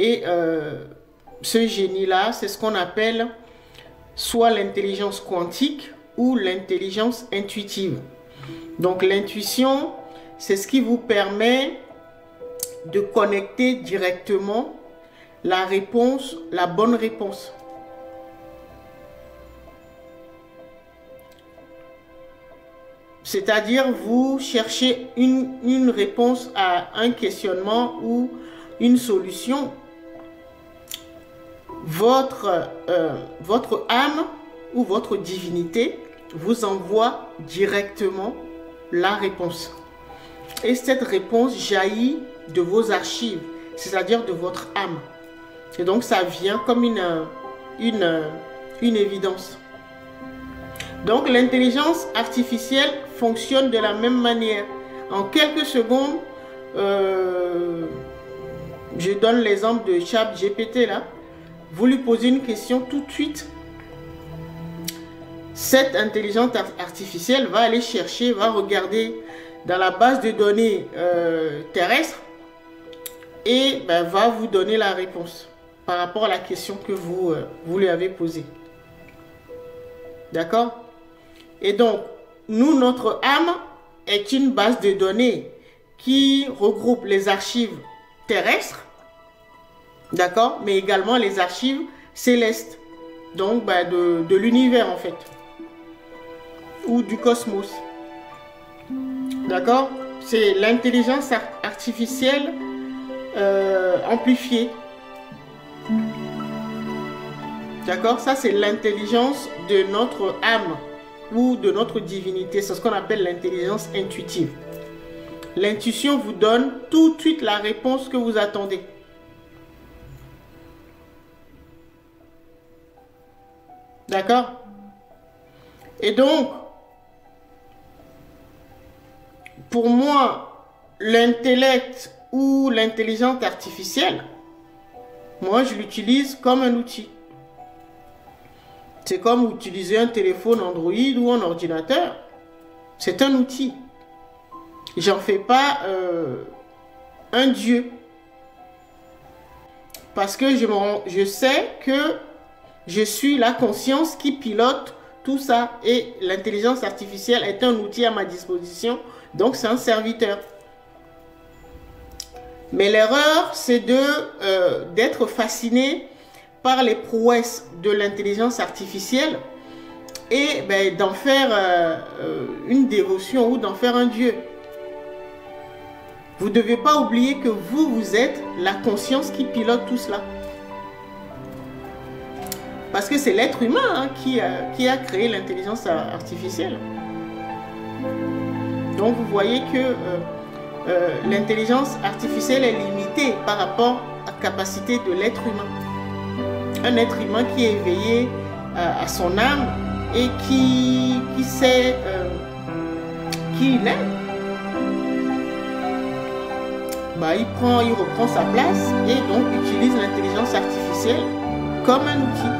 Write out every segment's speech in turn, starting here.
Et ce génie-là, c'est ce qu'on appelle soit l'intelligence quantique ou l'intelligence intuitive. Donc l'intuition, c'est ce qui vous permet de connecter directement la réponse, la bonne réponse. C'est-à-dire, vous cherchez une réponse à un questionnement ou une solution. Votre âme ou votre divinité vous envoie directement la réponse. Et cette réponse jaillit de vos archives, c'est-à-dire de votre âme. Et donc, ça vient comme une évidence. Donc, l'intelligence artificielle fonctionne de la même manière. En quelques secondes, je donne l'exemple de ChatGPT là. Vous lui posez une question tout de suite. Cette intelligence artificielle va aller chercher, va regarder dans la base de données terrestre et va vous donner la réponse par rapport à la question que vous lui avez posée. D'accord? Et donc, nous, notre âme est une base de données qui regroupe les archives terrestres, d'accord, mais également les archives célestes, donc de l'univers en fait, ou du cosmos. D'accord? C'est l'intelligence artificielle amplifiée. D'accord? Ça, c'est l'intelligence de notre âme ou de notre divinité. C'est ce qu'on appelle l'intelligence intuitive. L'intuition vous donne tout de suite la réponse que vous attendez. D'accord? Et donc, pour moi, l'intellect ou l'intelligence artificielle, moi, je l'utilise comme un outil. C'est comme utiliser un téléphone Android ou un ordinateur. C'est un outil. J'en fais pas un dieu. Parce que je sais que je suis la conscience qui pilote tout ça. Et l'intelligence artificielle est un outil à ma disposition. Donc, c'est un serviteur. Mais l'erreur, c'est d'être fasciné par les prouesses de l'intelligence artificielle et d'en faire une dévotion ou d'en faire un dieu. Vous ne devez pas oublier que vous êtes la conscience qui pilote tout cela. Parce que c'est l'être humain qui a créé l'intelligence artificielle. Donc vous voyez que l'intelligence artificielle est limitée par rapport à la capacité de l'être humain. Un être humain qui est éveillé à son âme et qui sait qui il est. Il reprend sa place et donc utilise l'intelligence artificielle comme un outil.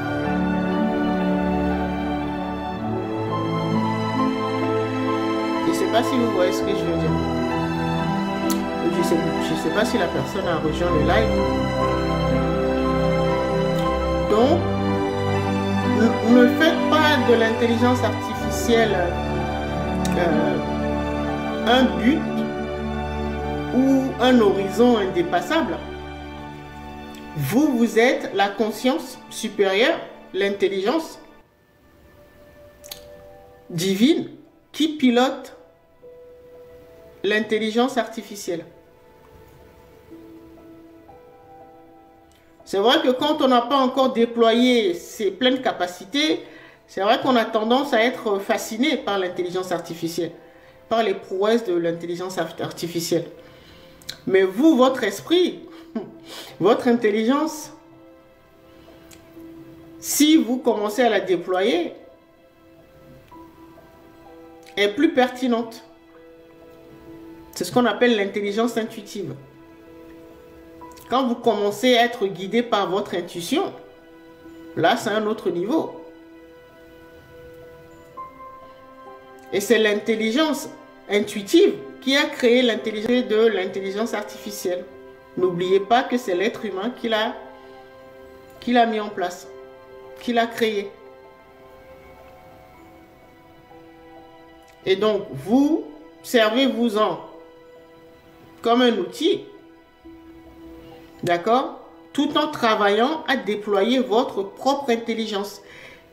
Je ne sais pas si vous voyez ce que je veux dire. Je ne sais pas si la personne a rejoint le live. Donc, ne faites pas de l'intelligence artificielle un but ou un horizon indépassable. Vous êtes la conscience supérieure, l'intelligence divine qui pilote l'intelligence artificielle. C'est vrai que quand on n'a pas encore déployé ses pleines capacités, c'est vrai qu'on a tendance à être fasciné par l'intelligence artificielle, par les prouesses de l'intelligence artificielle. Mais vous, votre esprit, votre intelligence, si vous commencez à la déployer, est plus pertinente. C'est ce qu'on appelle l'intelligence intuitive. Quand vous commencez à être guidé par votre intuition, là, c'est un autre niveau. Et c'est l'intelligence intuitive qui a créé l'intelligence de l'intelligence artificielle. N'oubliez pas que c'est l'être humain qui l'a mis en place, qui l'a créé. Et donc, vous, servez-vous-en comme un outil, d'accord? Tout en travaillant à déployer votre propre intelligence.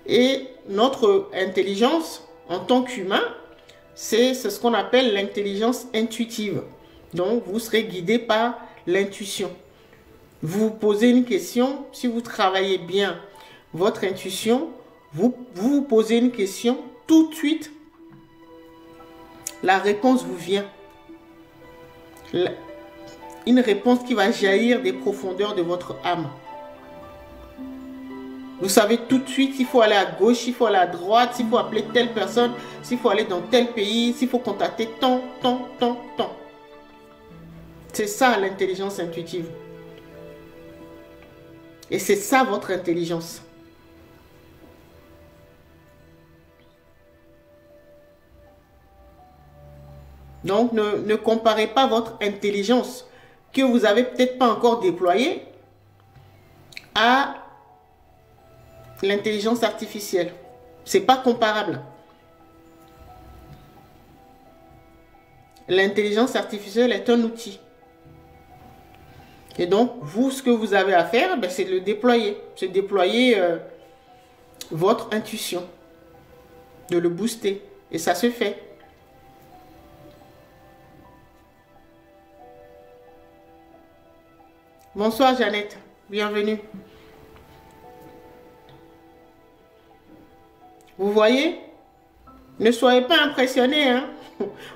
Et notre intelligence, en tant qu'humain, c'est ce qu'on appelle l'intelligence intuitive. Donc, vous serez guidé par l'intuition. Vous posez une question, si vous travaillez bien votre intuition, vous posez une question, tout de suite, la réponse vous vient. Une réponse qui va jaillir des profondeurs de votre âme. Vous savez tout de suite s'il faut aller à gauche, s'il faut aller à droite, s'il faut appeler telle personne, s'il faut aller dans tel pays, s'il faut contacter tant. C'est ça l'intelligence intuitive. Et c'est ça votre intelligence. Donc ne comparez pas votre intelligence que vous n'avez peut-être pas encore déployée à l'intelligence artificielle. C'est pas comparable. L'intelligence artificielle est un outil. Et donc, vous, ce que vous avez à faire, c'est de le déployer. C'est déployer votre intuition. De le booster. Et ça se fait. Bonsoir Jeannette. Bienvenue. Vous voyez? Ne soyez pas impressionnés. Hein?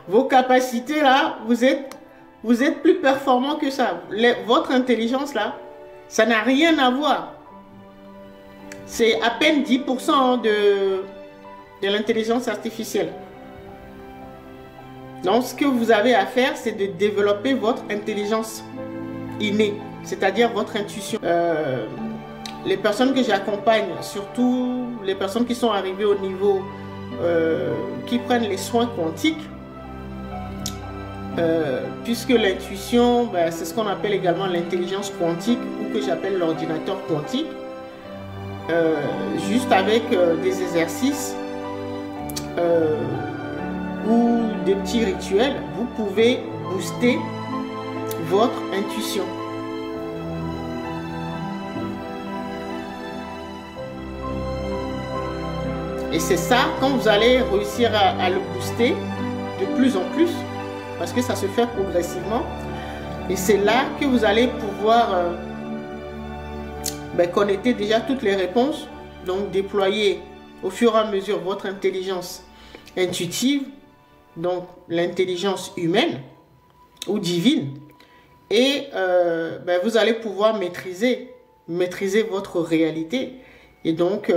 Vos capacités là, vous êtes plus performant que ça. Votre intelligence là, ça n'a rien à voir. C'est à peine 10% de l'intelligence artificielle. Donc ce que vous avez à faire, c'est de développer votre intelligence innée, c'est-à-dire votre intuition. Les personnes que j'accompagne, surtout les personnes qui sont arrivées au niveau qui prennent les soins quantiques, puisque l'intuition, c'est ce qu'on appelle également l'intelligence quantique ou que j'appelle l'ordinateur quantique. Juste avec des exercices ou des petits rituels, vous pouvez booster votre intuition. Et c'est ça, quand vous allez réussir à le booster de plus en plus, parce que ça se fait progressivement, et c'est là que vous allez pouvoir connecter déjà toutes les réponses, donc déployer au fur et à mesure votre intelligence intuitive, donc l'intelligence humaine ou divine, et vous allez pouvoir maîtriser votre réalité et donc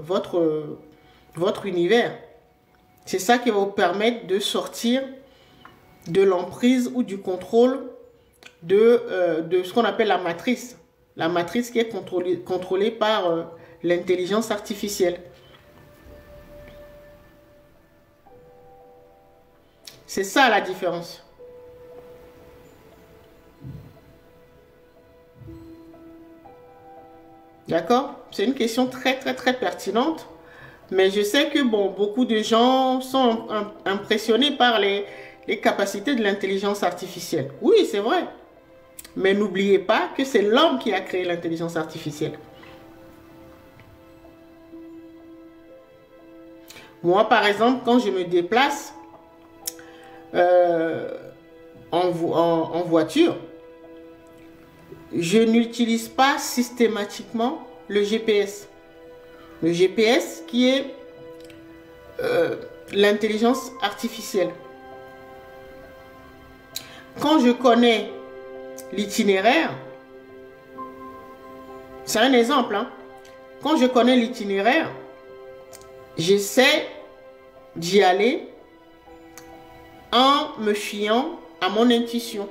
votre univers. C'est ça qui va vous permettre de sortir de l'emprise ou du contrôle de ce qu'on appelle la matrice. La matrice qui est contrôlée par l'intelligence artificielle. C'est ça la différence. D'accord? C'est une question très pertinente. Mais je sais que beaucoup de gens sont impressionnés par les capacités de l'intelligence artificielle. Oui, c'est vrai. Mais n'oubliez pas que c'est l'homme qui a créé l'intelligence artificielle. Moi, par exemple, quand je me déplace en voiture, je n'utilise pas systématiquement le GPS. Le GPS qui est l'intelligence artificielle. Quand je connais l'itinéraire, c'est un exemple, hein? Quand je connais l'itinéraire, j'essaie d'y aller en me fiant à mon intuition.